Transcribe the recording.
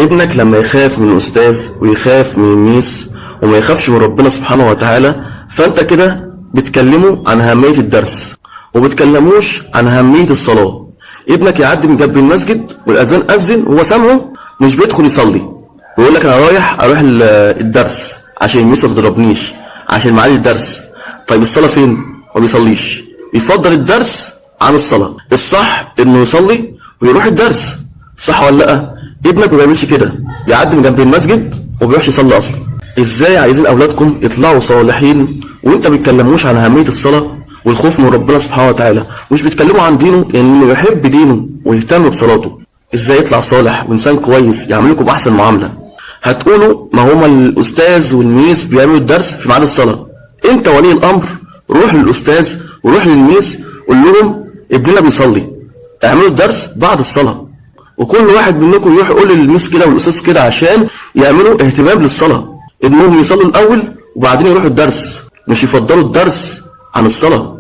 ابنك لما يخاف من الأستاذ ويخاف من الميس وما يخافش من ربنا سبحانه وتعالى، فأنت كده بتكلمه عن أهمية الدرس وبتكلموش عن أهمية الصلاة. ابنك يعدي من جنب المسجد والأذان أذن وهو سامعه مش بيدخل يصلي، ويقول لك أنا أروح الدرس عشان الميس ما تضربنيش، عشان ميعاد الدرس. طيب الصلاة فين؟ ما بيصليش، يفضل الدرس عن الصلاة. الصح إنه يصلي ويروح الدرس، صح ولا لأ؟ ابنك ما بيعملش كده، يعدي من جنب المسجد وما بيروحش يصلي أصلا. إزاي عايزين أولادكم يطلعوا صالحين وأنت ما بتكلموش عن أهمية الصلاة والخوف من ربنا سبحانه وتعالى، ومش بتكلموا عن دينه لأنه يحب دينه ويهتم بصلاته؟ إزاي يطلع صالح وإنسان كويس يعمل لكم أحسن معاملة؟ هتقولوا ما هما الأستاذ والميس بيعملوا الدرس في ميعاد الصلاة. أنت ولي الأمر روح للأستاذ وروح للميس قول لهم ابننا بيصلي، اعملوا الدرس بعد الصلاة. وكل واحد منكم يروح يقول للميس كده والأستاذ كده عشان يعملوا اهتمام للصلاة، إنهم يصلوا الأول وبعدين يروحوا الدرس، مش يفضلوا الدرس عن الصلاة.